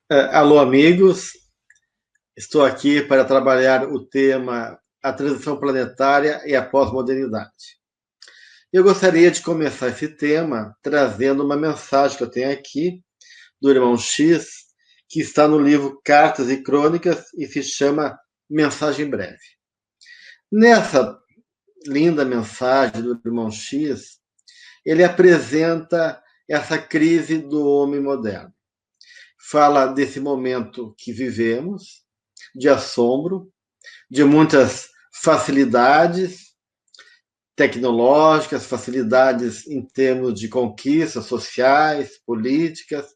Alô, amigos. Estou aqui para trabalhar o tema a transição planetária e a pós-modernidade. Eu gostaria de começar esse tema trazendo uma mensagem que eu tenho aqui do irmão X, que está no livro Cartas e Crônicas e se chama Mensagem Breve. Nessa linda mensagem do irmão X, ele apresenta essa crise do homem moderno. Fala desse momento que vivemos, de assombro, de muitas facilidades tecnológicas, facilidades em termos de conquistas sociais, políticas,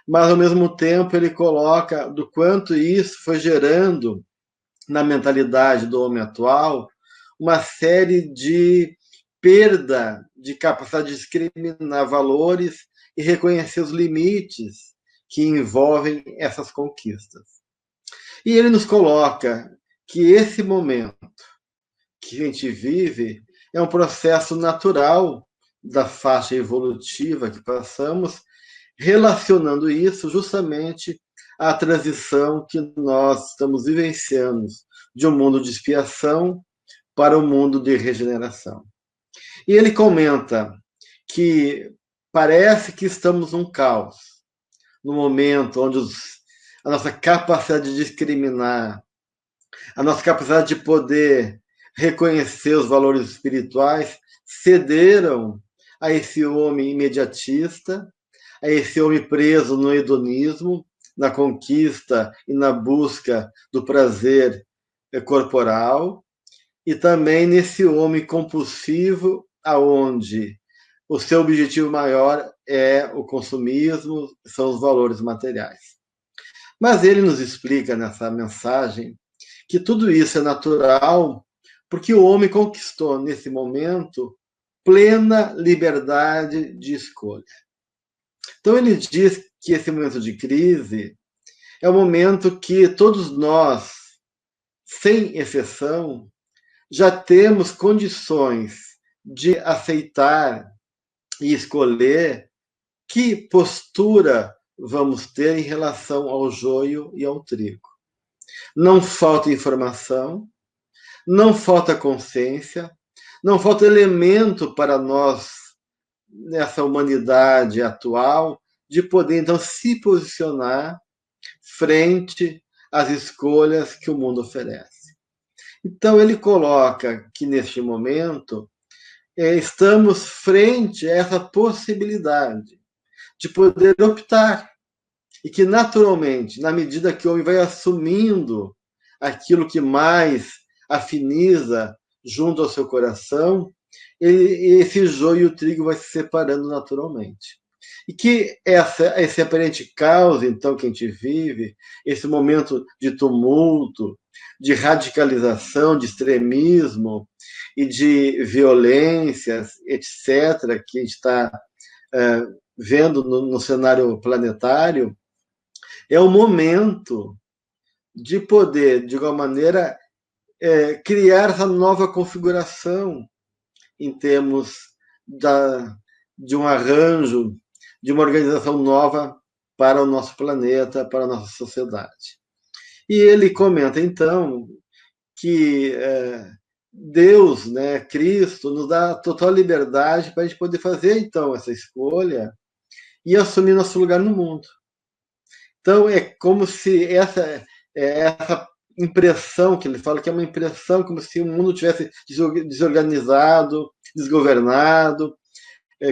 mas ao mesmo tempo ele coloca do quanto isso foi gerando na mentalidade do homem atual uma série de perda de capacidade de discriminar valores e reconhecer os limites que envolvem essas conquistas. E ele nos coloca que esse momento que a gente vive é um processo natural da faixa evolutiva que passamos, relacionando isso justamente à transição que nós estamos vivenciando de um mundo de expiação para um mundo de regeneração. E ele comenta que parece que estamos num caos, no momento onde a nossa capacidade de discriminar, a nossa capacidade de poder reconhecer os valores espirituais cederam a esse homem imediatista, a esse homem preso no hedonismo, na conquista e na busca do prazer corporal, e também nesse homem compulsivo, aonde o seu objetivo maior é o consumismo, são os valores materiais. Mas ele nos explica nessa mensagem que tudo isso é natural, porque o homem conquistou nesse momento plena liberdade de escolha. Então ele diz que esse momento de crise é o momento que todos nós, sem exceção, já temos condições de aceitar e escolher que postura vamos ter em relação ao joio e ao trigo. Não falta informação, não falta consciência, não falta elemento para nós, nessa humanidade atual, de poder, então, se posicionar frente às escolhas que o mundo oferece. Então, ele coloca que, neste momento, estamos frente a essa possibilidade de poder optar. E que, naturalmente, na medida que o homem vai assumindo aquilo que mais afiniza junto ao seu coração, esse joio e o trigo vai se separando naturalmente. E que esse aparente caos, então, que a gente vive, esse momento de tumulto, de radicalização, de extremismo e de violências, etc., que a gente está vendo no cenário planetário, é o momento de poder, de alguma maneira, criar essa nova configuração em termos de um arranjo, de uma organização nova para o nosso planeta, para a nossa sociedade. E ele comenta, então, que Deus, né, Cristo, nos dá total liberdade para a gente poder fazer, então, essa escolha e assumir nosso lugar no mundo. Então, é como se essa impressão que ele fala, que é uma impressão como se o mundo tivesse desorganizado, desgovernado,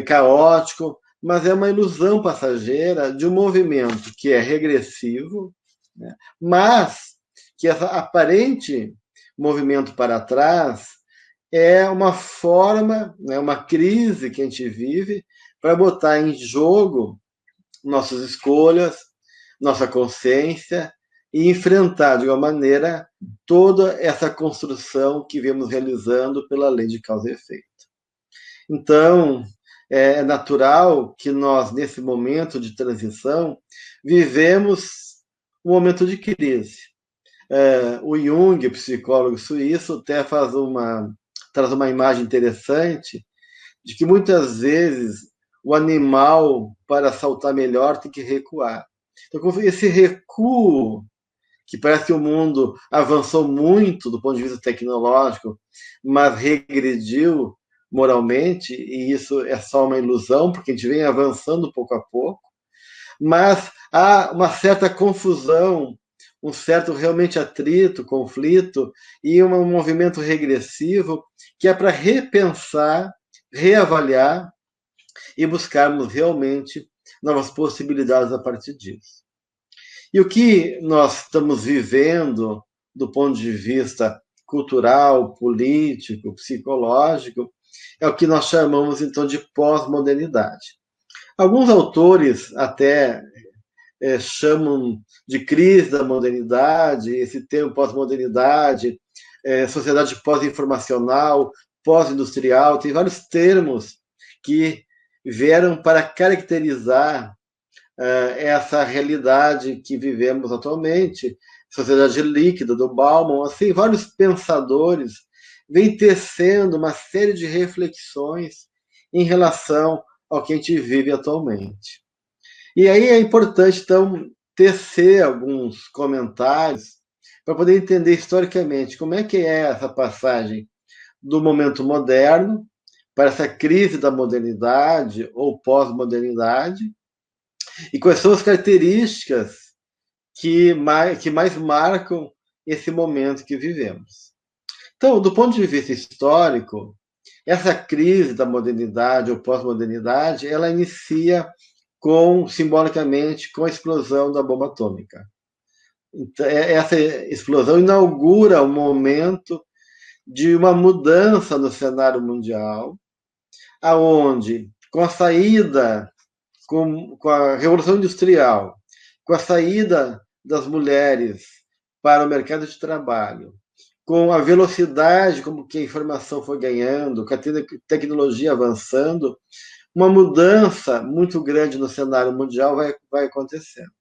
caótico, mas é uma ilusão passageira de um movimento que é regressivo, né? Mas que esse aparente movimento para trás é uma forma, né, uma crise que a gente vive para botar em jogo nossas escolhas, nossa consciência e enfrentar de alguma maneira toda essa construção que vemos realizando pela lei de causa e efeito. Então, é natural que nós, nesse momento de transição, vivemos um momento de crise. O Jung, psicólogo suíço, até traz uma imagem interessante de que muitas vezes o animal, para saltar melhor, tem que recuar. Então, com esse recuo, que parece que o mundo avançou muito do ponto de vista tecnológico, mas regrediu moralmente, e isso é só uma ilusão, porque a gente vem avançando pouco a pouco, mas há uma certa confusão, um certo realmente atrito, conflito e um movimento regressivo que é para repensar, reavaliar e buscarmos realmente novas possibilidades a partir disso. E o que nós estamos vivendo do ponto de vista cultural, político, psicológico, é o que nós chamamos então de pós-modernidade. Alguns autores até chamam de crise da modernidade, esse termo pós-modernidade, sociedade pós-informacional, pós-industrial, tem vários termos que vieram para caracterizar essa realidade que vivemos atualmente, sociedade líquida do Bauman, assim, vários pensadores vêm tecendo uma série de reflexões em relação ao que a gente vive atualmente. E aí é importante, então, tecer alguns comentários para poder entender historicamente como é que é essa passagem do momento moderno para essa crise da modernidade ou pós-modernidade e quais são as características que mais marcam esse momento que vivemos. Então, do ponto de vista histórico, essa crise da modernidade ou pós-modernidade, ela inicia simbolicamente com a explosão da bomba atômica. Então, essa explosão inaugura um momento de uma mudança no cenário mundial, aonde, com a saída, com a Revolução Industrial, com a saída das mulheres para o mercado de trabalho, com a velocidade como que a informação foi ganhando, com a tecnologia avançando, uma mudança muito grande no cenário mundial vai acontecendo.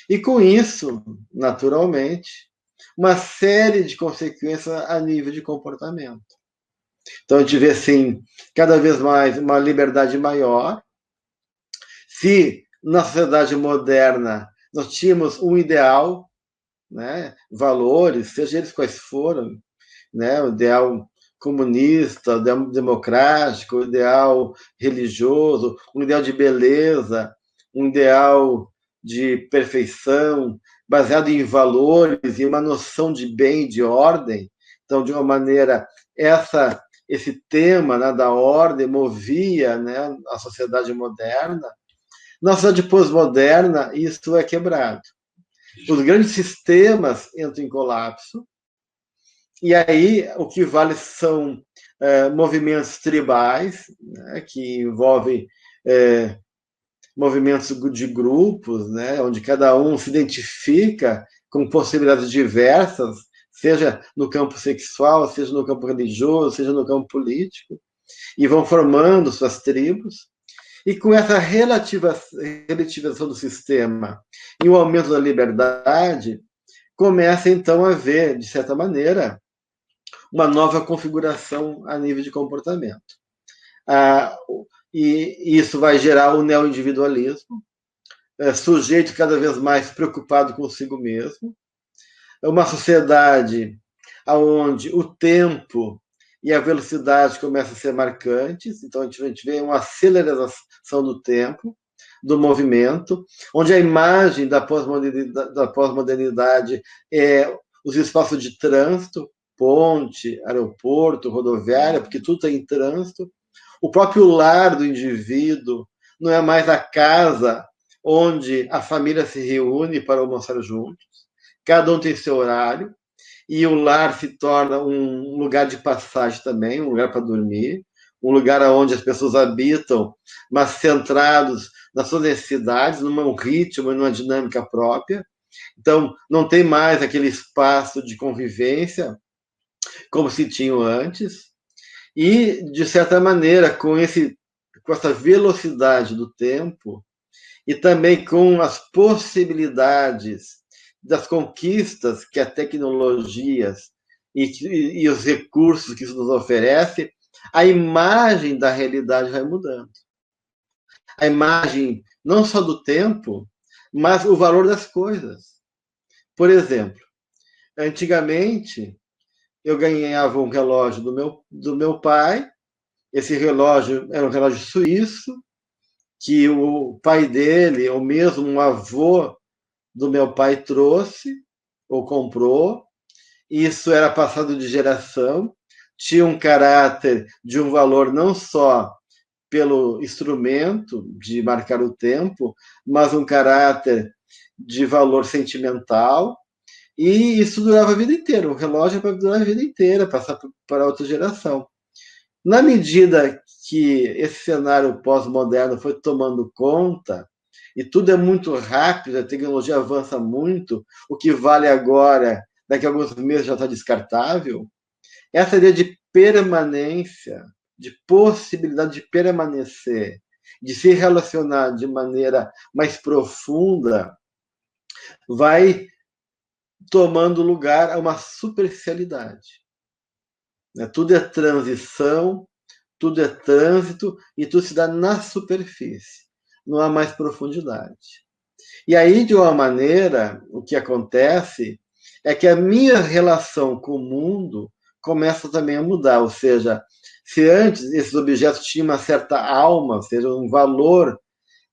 E com isso, naturalmente, uma série de consequências a nível de comportamento. Então, a gente vê, assim, cada vez mais uma liberdade maior. Se na sociedade moderna nós tínhamos um ideal, né, valores, seja eles quais foram, né, o ideal comunista, o ideal democrático, o ideal religioso, um ideal de beleza, um ideal de perfeição, baseado em valores e uma noção de bem e de ordem. Então, de uma maneira, esse tema, né, da ordem movia, né, a sociedade moderna. Na sociedade pós-moderna, isso é quebrado. Os grandes sistemas entram em colapso, e aí o que vale são movimentos tribais, né, que envolvem movimentos de grupos, né, onde cada um se identifica com possibilidades diversas, seja no campo sexual, seja no campo religioso, seja no campo político, e vão formando suas tribos. E com essa relativização do sistema e o aumento da liberdade, começa então a haver, de certa maneira, uma nova configuração a nível de comportamento. E isso vai gerar o neoindividualismo, sujeito cada vez mais preocupado consigo mesmo, uma sociedade onde o tempo e a velocidade começam a ser marcantes, então a gente vê uma aceleração do tempo, do movimento, onde a imagem da pós-modernidade é os espaços de trânsito, ponte, aeroporto, rodoviária, porque tudo está em trânsito. O próprio lar do indivíduo não é mais a casa onde a família se reúne para almoçar juntos. Cada um tem seu horário, e o lar se torna um lugar de passagem também, um lugar para dormir, um lugar onde as pessoas habitam, mas centrados nas suas necessidades, num ritmo e numa dinâmica própria. Então, não tem mais aquele espaço de convivência como se tinha antes. E, de certa maneira, com essa velocidade do tempo e também com as possibilidades das conquistas que a tecnologia e os recursos que isso nos oferece, a imagem da realidade vai mudando. A imagem não só do tempo, mas o valor das coisas. Por exemplo, antigamente eu ganhava um relógio do meu pai, esse relógio era um relógio suíço, que o pai dele, ou mesmo um avô do meu pai trouxe ou comprou. Isso era passado de geração, tinha um caráter de um valor não só pelo instrumento de marcar o tempo, mas um caráter de valor sentimental, e isso durava a vida inteira. O relógio é para durar a vida inteira, passar para outra geração. Na medida que esse cenário pós-moderno foi tomando conta, e tudo é muito rápido, a tecnologia avança muito, o que vale agora, daqui a alguns meses já está descartável, essa ideia de permanência, de possibilidade de permanecer, de se relacionar de maneira mais profunda, vai tomando lugar a uma superficialidade. Tudo é transição, tudo é trânsito e tudo se dá na superfície, não há mais profundidade. E aí, de uma maneira, o que acontece é que a minha relação com o mundo começa também a mudar, ou seja, se antes esses objetos tinham uma certa alma, ou seja, um valor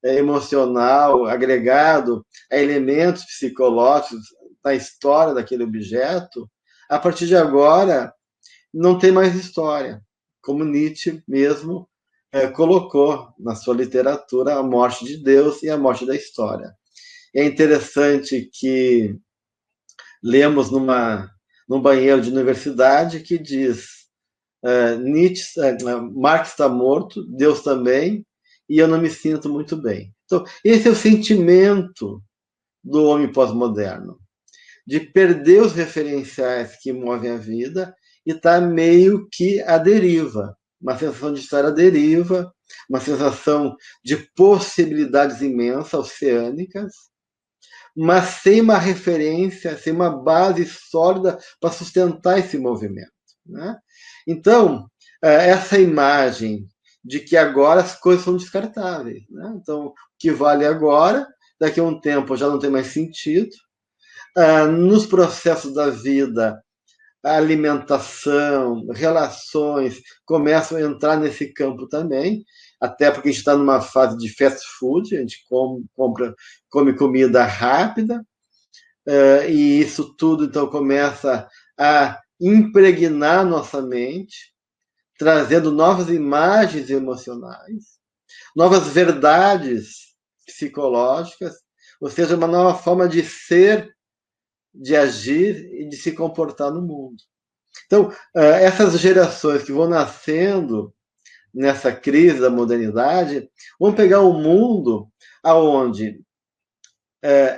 emocional agregado a elementos psicológicos da história daquele objeto, a partir de agora não tem mais história, como Nietzsche mesmo colocou na sua literatura a morte de Deus e a morte da história. É interessante que lemos num banheiro de universidade que diz Nietzsche, Marx está morto, Deus também, e eu não me sinto muito bem. Então, esse é o sentimento do homem pós-moderno, de perder os referenciais que movem a vida e estar meio que à deriva, uma sensação de estar à deriva, uma sensação de possibilidades imensas, oceânicas, mas sem uma referência, sem uma base sólida para sustentar esse movimento. Né? Então, essa imagem de que agora as coisas são descartáveis. Né? Então, o que vale agora, daqui a um tempo já não tem mais sentido. Nos processos da vida, a alimentação, relações começam a entrar nesse campo também, até porque a gente está numa fase de fast food, a gente come comida rápida, e isso tudo então começa a impregnar nossa mente, trazendo novas imagens emocionais, novas verdades psicológicas, ou seja, uma nova forma de ser, de agir e de se comportar no mundo. Então, essas gerações que vão nascendo nessa crise da modernidade vão pegar um mundo aonde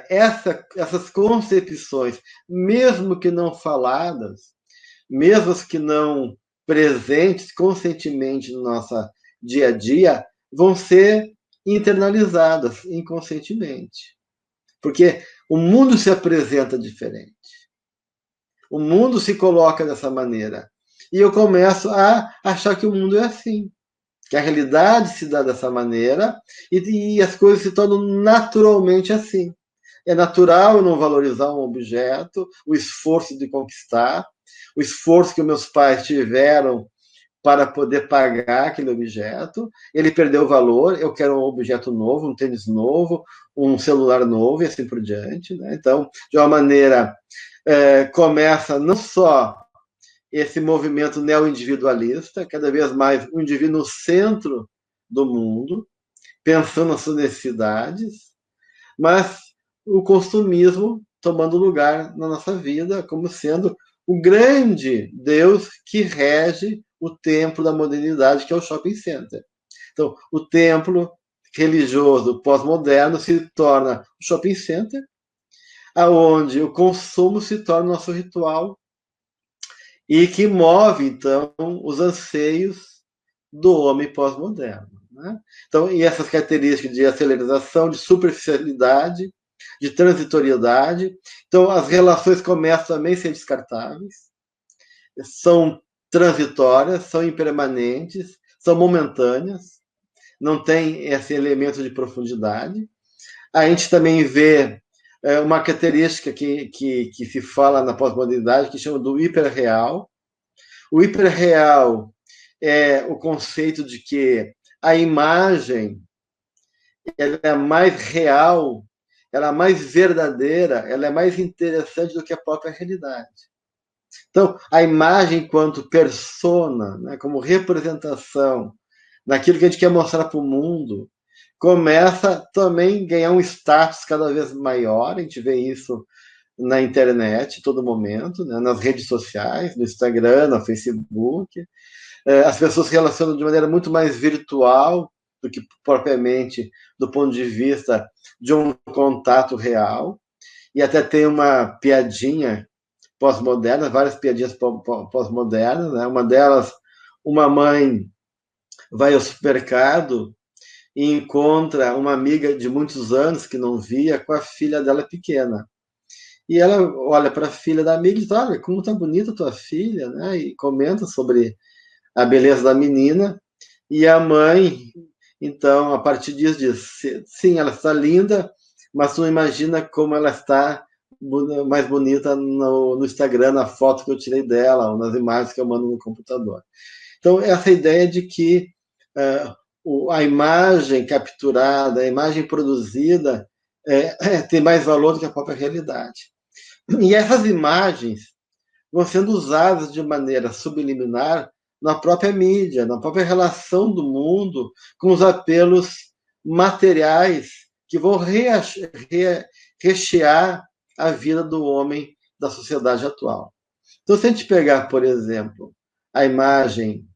essas concepções, mesmo que não faladas, mesmo que não presentes conscientemente no nosso dia a dia, vão ser internalizadas inconscientemente. Porque o mundo se apresenta diferente. O mundo se coloca dessa maneira. E eu começo a achar que o mundo é assim. Que a realidade se dá dessa maneira e as coisas se tornam naturalmente assim. É natural eu não valorizar um objeto, o esforço de conquistar, o esforço que meus pais tiveram para poder pagar aquele objeto. Ele perdeu o valor, eu quero um objeto novo, um tênis novo, um celular novo e assim por diante. Né? Então, de uma maneira, começa não só esse movimento neo-individualista, cada vez mais o indivíduo no centro do mundo, pensando nas suas necessidades, mas o consumismo tomando lugar na nossa vida como sendo o grande Deus que rege o templo da modernidade, que é o shopping center. Então, o templo religioso pós-moderno se torna o shopping center, aonde o consumo se torna o nosso ritual e que move, então, os anseios do homem pós-moderno. Né? Então, e essas características de aceleração, de superficialidade, de transitoriedade. Então, as relações começam também a ser descartáveis, são transitórias, são impermanentes, são momentâneas, não tem esse elemento de profundidade. A gente também vê uma característica que se fala na pós-modernidade, que chama do hiperreal. O hiperreal é o conceito de que a imagem ela é mais real, ela é mais verdadeira, ela é mais interessante do que a própria realidade. Então, a imagem enquanto persona, né, como representação naquilo que a gente quer mostrar para o mundo, começa também a ganhar um status cada vez maior. A gente vê isso na internet, todo momento, né, nas redes sociais, no Instagram, no Facebook. As pessoas se relacionam de maneira muito mais virtual do que propriamente do ponto de vista de um contato real. E até tem uma piadinha pós-moderna, várias piadinhas pós-modernas, né? Uma delas, uma mãe vai ao supermercado e encontra uma amiga de muitos anos que não via com a filha dela pequena. E ela olha para a filha da amiga e diz: olha, como tá bonita tua filha, né? E comenta sobre a beleza da menina. E a mãe, então, a partir disso, diz: sim, ela está linda, mas tu não imagina como ela está mais bonita no Instagram, na foto que eu tirei dela, ou nas imagens que eu mando no computador. Então, essa ideia de que a imagem capturada, a imagem produzida, tem mais valor do que a própria realidade. E essas imagens vão sendo usadas de maneira subliminar na própria mídia, na própria relação do mundo com os apelos materiais que vão rechear a vida do homem da sociedade atual. Então, se a gente pegar, por exemplo, a imagem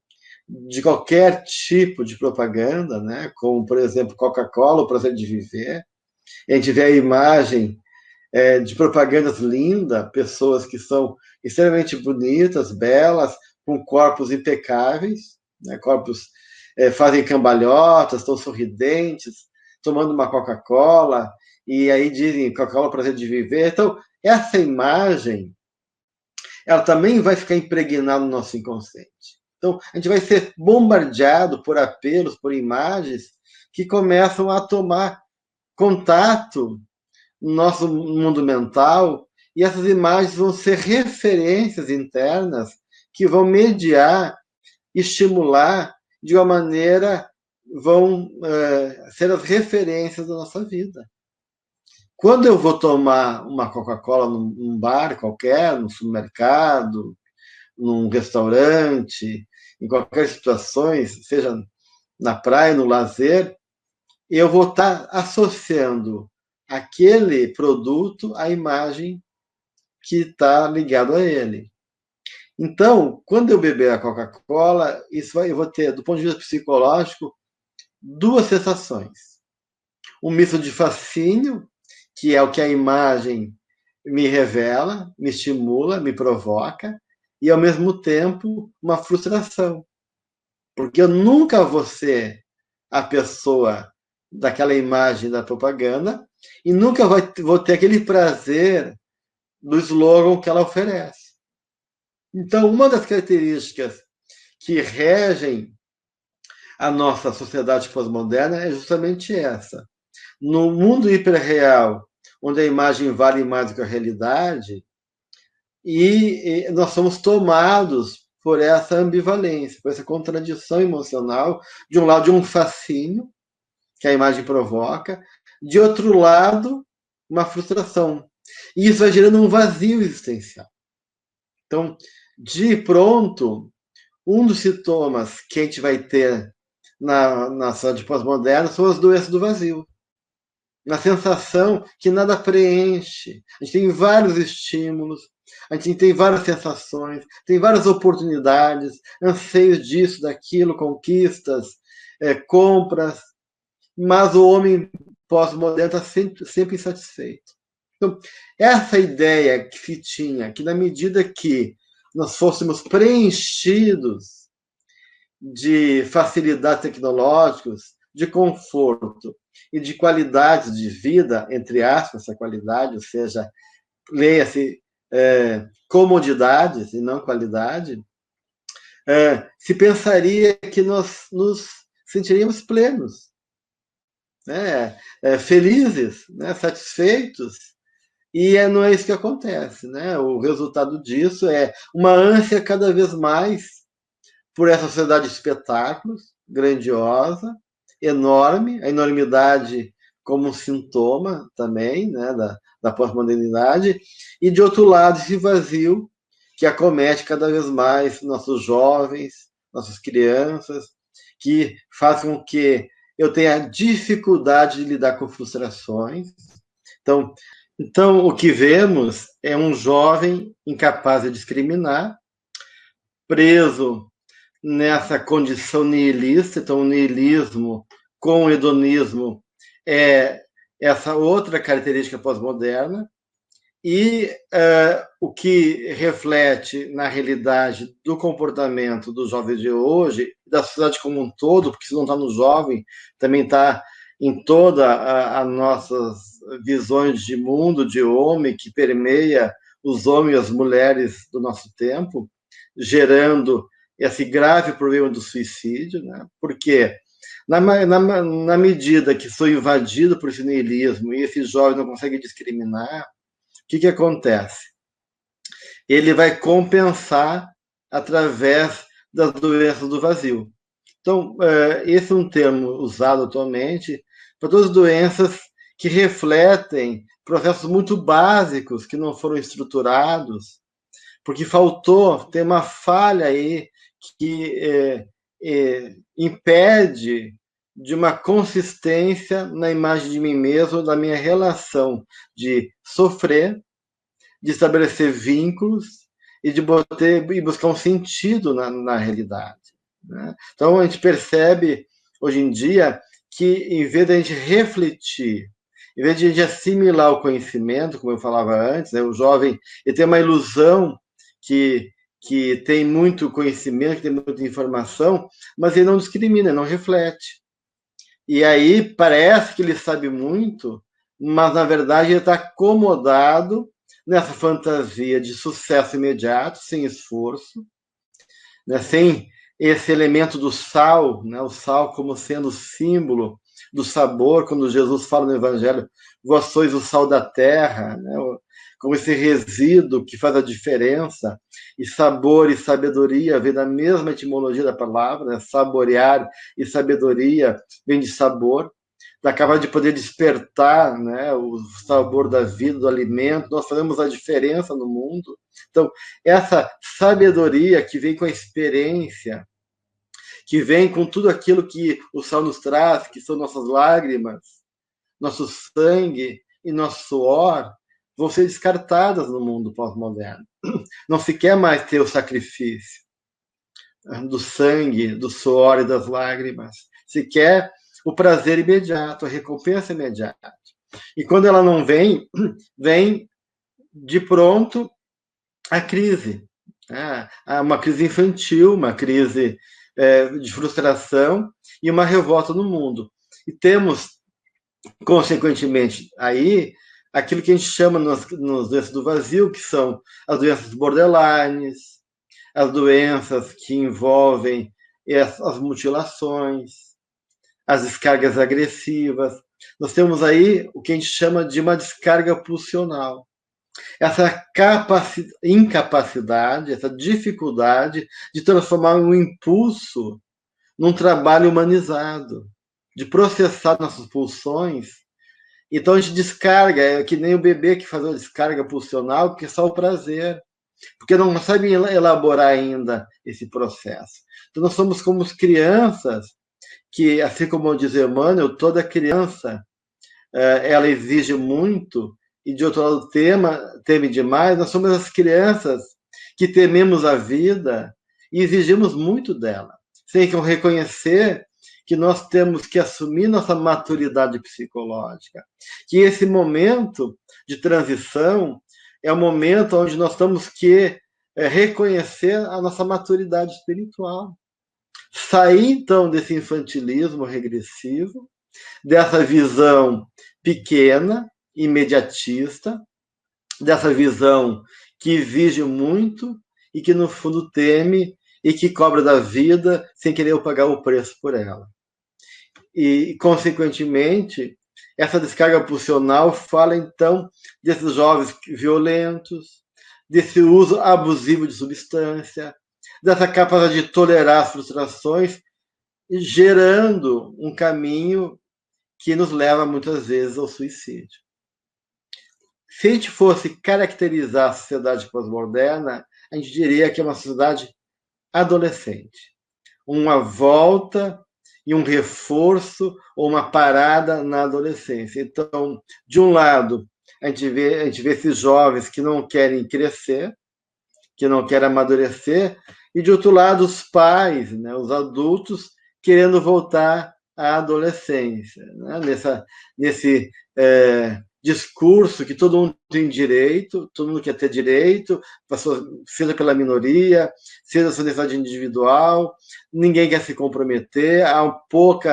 de qualquer tipo de propaganda, né, como, por exemplo, Coca-Cola, o prazer de viver, a gente vê a imagem de propagandas lindas, pessoas que são extremamente bonitas, belas, com corpos impecáveis, né? Corpos fazem cambalhotas, estão sorridentes, tomando uma Coca-Cola, e aí dizem Coca-Cola, prazer de viver. Então, essa imagem, ela também vai ficar impregnada no nosso inconsciente. Então, a gente vai ser bombardeado por apelos, por imagens que começam a tomar contato no nosso mundo mental, e essas imagens vão ser referências internas que vão mediar, estimular, de uma maneira, vão ser as referências da nossa vida. Quando eu vou tomar uma Coca-Cola num bar qualquer, num supermercado, num restaurante, em qualquer situação, seja na praia, no lazer, eu vou estar associando aquele produto à imagem que está ligado a ele. Então, quando eu beber a Coca-Cola, eu vou ter, do ponto de vista psicológico, duas sensações. Um misto de fascínio, que é o que a imagem me revela, me estimula, me provoca, e, ao mesmo tempo, uma frustração. Porque eu nunca vou ser a pessoa daquela imagem da propaganda e nunca vou ter aquele prazer do slogan que ela oferece. Então, uma das características que regem a nossa sociedade pós-moderna é justamente essa. No mundo hiperreal, onde a imagem vale mais do que a realidade, e nós somos tomados por essa ambivalência, por essa contradição emocional, de um lado, de um fascínio que a imagem provoca, de outro lado, uma frustração. E isso vai gerando um vazio existencial. Então, de pronto, um dos sintomas que a gente vai ter na saúde pós-moderna são as doenças do vazio. Na sensação que nada preenche. A gente tem vários estímulos, a gente tem várias sensações, tem várias oportunidades, anseios disso, daquilo, conquistas, compras, mas o homem pós-moderno está sempre insatisfeito. Então, essa ideia que se tinha, que na medida que nós fôssemos preenchidos de facilidades tecnológicas, de conforto e de qualidades de vida, entre aspas, essa qualidade, ou seja, leia-se comodidades e não qualidade, se pensaria que nós nos sentiríamos plenos. né, felizes, né, satisfeitos, e não é isso que acontece, né? O resultado disso é uma ânsia cada vez mais por essa sociedade de espetáculos, grandiosa, enorme, a enormidade como um sintoma também, né, da pós-modernidade, e de outro lado esse vazio que acomete cada vez mais nossos jovens, nossas crianças, que faz com que eu tenha dificuldade de lidar com frustrações. Então, então o que vemos é um jovem incapaz de discriminar, preso nessa condição nihilista. Então, o nihilismo com o hedonismo é essa outra característica pós-moderna, e o que reflete na realidade do comportamento dos jovens de hoje, da sociedade como um todo, porque se não está no jovem, também está em toda as nossas visões de mundo, de homem, que permeia os homens e as mulheres do nosso tempo, gerando esse grave problema do suicídio, né? Porque na medida que sou invadido por esse niilismo e esse jovem não consegue discriminar, o que acontece? Ele vai compensar através das doenças do vazio. Então, esse é um termo usado atualmente para todas as doenças que refletem processos muito básicos que não foram estruturados, porque faltou, tem uma falha aí que impede de uma consistência na imagem de mim mesmo, da minha relação de sofrer, de estabelecer vínculos e de buscar um sentido na realidade, né? Então, a gente percebe, hoje em dia, que, em vez de a gente refletir, em vez de a gente assimilar o conhecimento, como eu falava antes, né, o jovem ele tem uma ilusão que tem muito conhecimento, que tem muita informação, mas ele não discrimina, não reflete. E aí parece que ele sabe muito, mas na verdade ele está acomodado nessa fantasia de sucesso imediato, sem esforço, né, sem esse elemento do sal, né, o sal como sendo símbolo do sabor, quando Jesus fala no Evangelho, vós sois o sal da terra, né, como esse resíduo que faz a diferença, e sabor e sabedoria vem da mesma etimologia da palavra, né, saborear e sabedoria vem de sabor, acaba de poder despertar, né, o sabor da vida, do alimento, nós fazemos a diferença no mundo. Então, essa sabedoria que vem com a experiência, que vem com tudo aquilo que o sal nos traz, que são nossas lágrimas, nosso sangue e nosso suor, vão ser descartadas no mundo pós-moderno. Não se quer mais ter o sacrifício do sangue, do suor e das lágrimas. Se quer o prazer imediato, a recompensa imediata. E quando ela não vem, vem de pronto a crise. Uma crise infantil, uma crise de frustração e uma revolta no mundo. E temos, consequentemente, aí aquilo que a gente chama nas doenças do vazio, que são as doenças borderlines, as doenças que envolvem as mutilações, as descargas agressivas. Nós temos aí o que a gente chama de uma descarga pulsional. Essa incapacidade, essa dificuldade de transformar um impulso num trabalho humanizado, de processar nossas pulsões. Então a gente descarga, é que nem o bebê que faz a descarga pulsional, que é só o prazer, porque não sabe elaborar ainda esse processo. Então nós somos como as crianças, que, assim como diz Emmanuel, toda criança ela exige muito, e de outro lado teme demais. Nós somos as crianças que tememos a vida e exigimos muito dela, sem reconhecer que nós temos que assumir nossa maturidade psicológica, que esse momento de transição é o momento onde nós temos que reconhecer a nossa maturidade espiritual. Sair, então, desse infantilismo regressivo, dessa visão pequena, imediatista, dessa visão que exige muito e que, no fundo, teme e que cobra da vida sem querer pagar o preço por ela. E, consequentemente, essa descarga pulsional fala, então, desses jovens violentos, desse uso abusivo de substância, dessa capacidade de tolerar frustrações, gerando um caminho que nos leva, muitas vezes, ao suicídio. Se a gente fosse caracterizar a sociedade pós-moderna, a gente diria que é uma sociedade adolescente. Uma volta e um reforço ou uma parada na adolescência. Então, de um lado, a gente vê esses jovens que não querem crescer, que não querem amadurecer, e de outro lado, os pais, né, os adultos, querendo voltar à adolescência, né, nesse discurso que todo mundo tem direito, todo mundo quer ter direito, seja pela minoria, seja sua necessidade individual, ninguém quer se comprometer, há pouco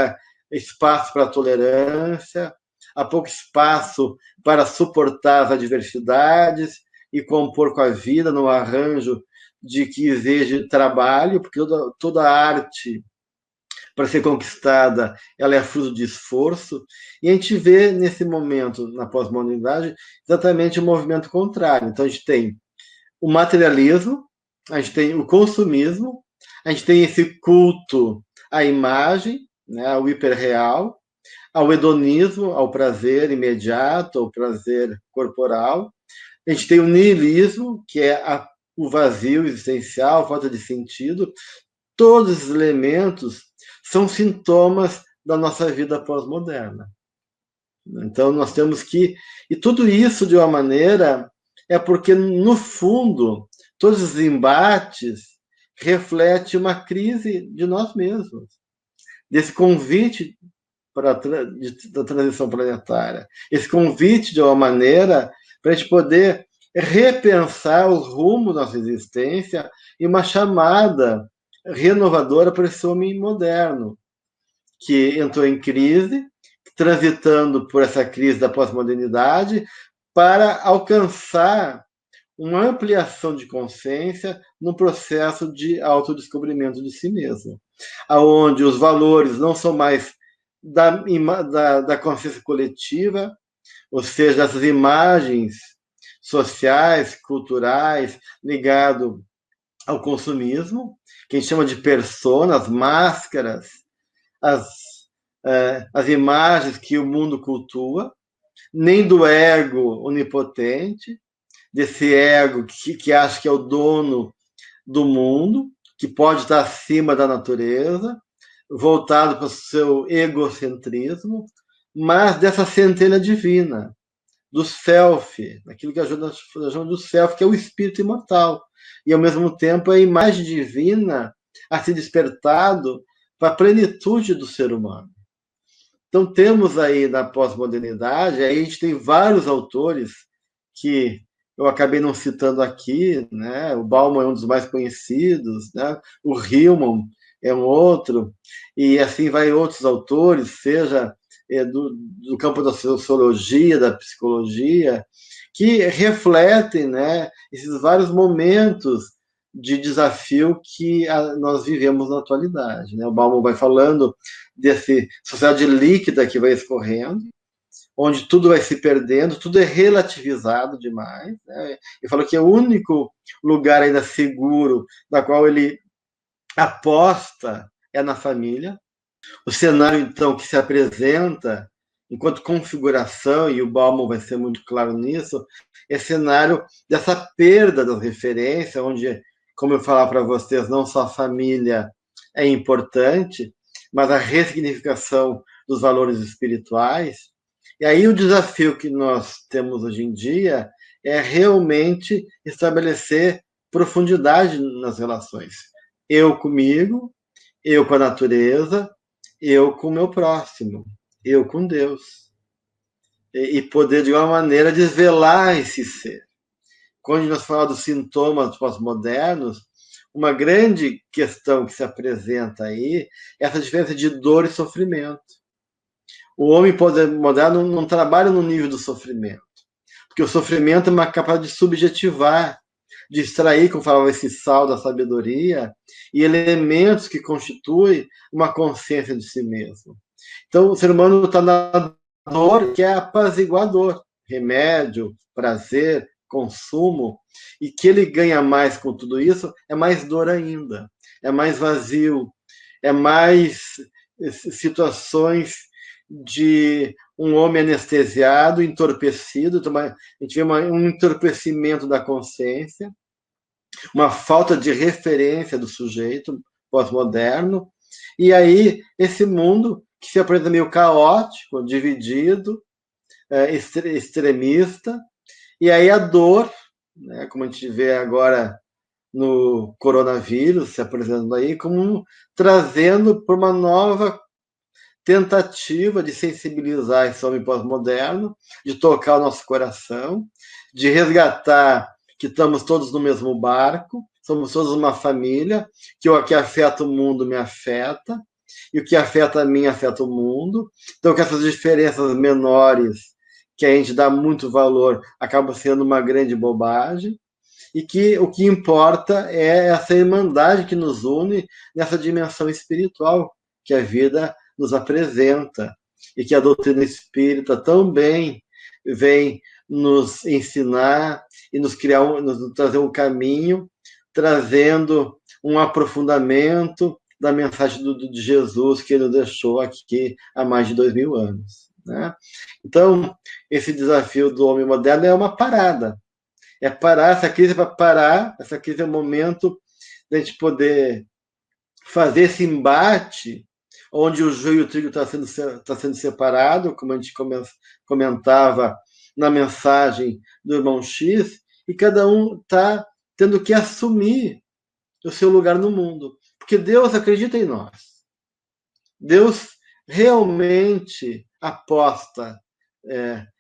espaço para tolerância, há pouco espaço para suportar as adversidades e compor com a vida no arranjo de que exige trabalho, porque toda arte para ser conquistada, ela é fruto de esforço, e a gente vê nesse momento, na pós-modernidade, exatamente o movimento contrário. Então, a gente tem o materialismo, a gente tem o consumismo, a gente tem esse culto à imagem, né, ao hiperreal, ao hedonismo, ao prazer imediato, ao prazer corporal. A gente tem o niilismo, que é o vazio existencial, a falta de sentido. Todos esses elementos são sintomas da nossa vida pós-moderna. Então, nós temos que... E tudo isso, de uma maneira, é porque, no fundo, todos os embates refletem uma crise de nós mesmos, desse convite da transição planetária, esse convite, de uma maneira, para a gente poder repensar o rumo da nossa existência e uma chamada renovadora para esse homem moderno, que entrou em crise, transitando por essa crise da pós-modernidade, para alcançar uma ampliação de consciência no processo de autodescobrimento de si mesmo, aonde os valores não são mais da consciência coletiva, ou seja, essas imagens sociais, culturais, ligado ao consumismo, que a gente chama de personas, máscaras, as imagens que o mundo cultua, nem do ego onipotente, desse ego que acha que é o dono do mundo, que pode estar acima da natureza, voltado para o seu egocentrismo, mas dessa centelha divina, do self, daquilo que ajuda do self, que é o espírito imortal, e ao mesmo tempo a imagem divina a ser despertado para a plenitude do ser humano. Então temos aí na pós-modernidade, aí a gente tem vários autores que eu acabei não citando aqui, né? O Bauman é um dos mais conhecidos, né? O Hillman é um outro, e assim vai outros autores, seja do campo da sociologia, da psicologia, que refletem, né, esses vários momentos de desafio que nós vivemos na atualidade, né? O Bauman vai falando desse sociedade líquida que vai escorrendo, onde tudo vai se perdendo, tudo é relativizado demais, né? Ele falou que é o único lugar ainda seguro da qual ele aposta é na família. O cenário, então, que se apresenta enquanto configuração, e o Bauman vai ser muito claro nisso, é cenário dessa perda das referências, onde, como eu falava para vocês, não só a família é importante, mas a ressignificação dos valores espirituais. E aí o desafio que nós temos hoje em dia é realmente estabelecer profundidade nas relações. Eu comigo, eu com a natureza, eu com o meu próximo, eu com Deus. E poder, de alguma maneira, desvelar esse ser. Quando nós falamos dos sintomas pós-modernos, uma grande questão que se apresenta aí é essa diferença de dor e sofrimento. O homem moderno não trabalha no nível do sofrimento, porque o sofrimento é uma capacidade de subjetivar, de extrair, como falava, esse sal da sabedoria e elementos que constituem uma consciência de si mesmo. Então, o ser humano está na dor, que é apaziguador, remédio, prazer, consumo, e que ele ganha mais com tudo isso, é mais dor ainda, é mais vazio, é mais situações de um homem anestesiado, entorpecido, a gente vê um entorpecimento da consciência, uma falta de referência do sujeito pós-moderno, e aí esse mundo que se apresenta meio caótico, dividido, extremista, e aí a dor, né, como a gente vê agora no coronavírus se apresentando aí, como trazendo para uma nova tentativa de sensibilizar esse homem pós-moderno, de tocar o nosso coração, de resgatar que estamos todos no mesmo barco, somos todos uma família, que o que afeta o mundo me afeta, e o que afeta a mim afeta o mundo. Então, que essas diferenças menores, que a gente dá muito valor, acabam sendo uma grande bobagem, e que o que importa é essa irmandade que nos une nessa dimensão espiritual que a vida nos apresenta e que a doutrina espírita também vem nos ensinar e nos criar, nos trazer um caminho, trazendo um aprofundamento da mensagem de Jesus que ele nos deixou aqui há mais de 2000 anos. Né? Então, esse desafio do homem moderno é uma parada. É parar, essa crise é para parar, essa crise é o momento da gente poder fazer esse embate onde o joio e o trigo está sendo separado, como a gente comentava na mensagem do irmão X, e cada um está tendo que assumir o seu lugar no mundo. Porque Deus acredita em nós. Deus realmente aposta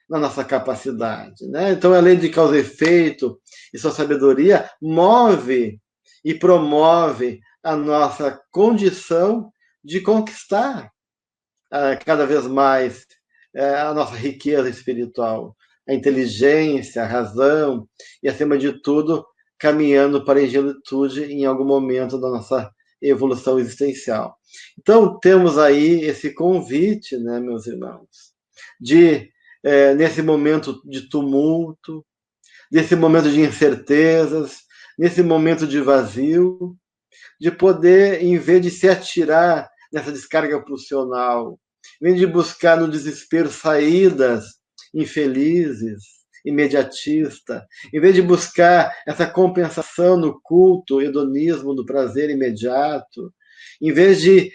na nossa capacidade. Né? Então, a lei de causa e efeito e sua sabedoria move e promove a nossa condição de conquistar cada vez mais a nossa riqueza espiritual, a inteligência, a razão e, acima de tudo, caminhando para a ingenuitude em algum momento da nossa evolução existencial. Então, temos aí esse convite, né, meus irmãos, de, nesse momento de tumulto, nesse momento de incertezas, nesse momento de vazio, de poder, em vez de se atirar nessa descarga pulsional, em vez de buscar no desespero saídas infelizes, imediatista, em vez de buscar essa compensação no culto, hedonismo do prazer imediato, em vez de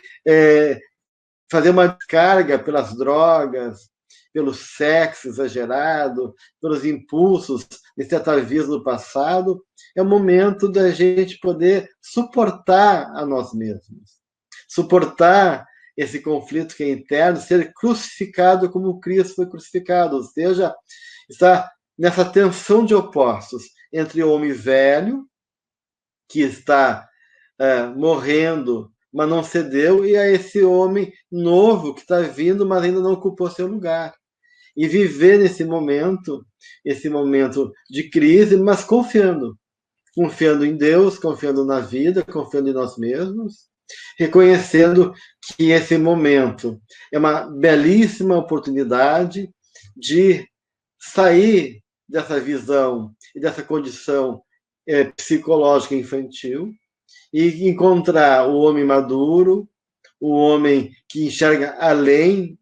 fazer uma descarga pelas drogas, pelo sexo exagerado, pelos impulsos desse atavismo do passado, é o momento da gente poder suportar a nós mesmos, suportar esse conflito que é interno, ser crucificado como Cristo foi crucificado, ou seja, está nessa tensão de opostos entre o homem velho, que está morrendo, mas não cedeu, e a esse homem novo que está vindo, mas ainda não ocupou seu lugar. E viver nesse momento, esse momento de crise, mas confiando em Deus, confiando na vida, confiando em nós mesmos, reconhecendo que esse momento é uma belíssima oportunidade de sair dessa visão e dessa condição psicológica infantil e encontrar o homem maduro, o homem que enxerga além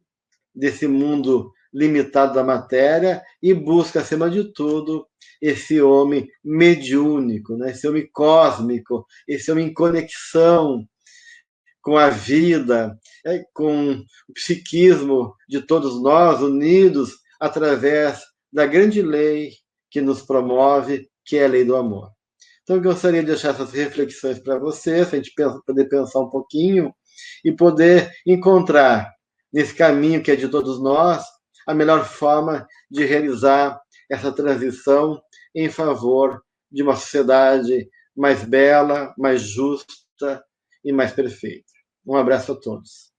desse mundo limitado da matéria e busca, acima de tudo, esse homem mediúnico, né? Esse homem cósmico, esse homem em conexão com a vida, com o psiquismo de todos nós, unidos através da grande lei que nos promove, que é a lei do amor. Então, eu gostaria de deixar essas reflexões para vocês, para a gente poder pensar um pouquinho e poder encontrar, nesse caminho que é de todos nós, a melhor forma de realizar essa transição em favor de uma sociedade mais bela, mais justa e mais perfeita. Um abraço a todos.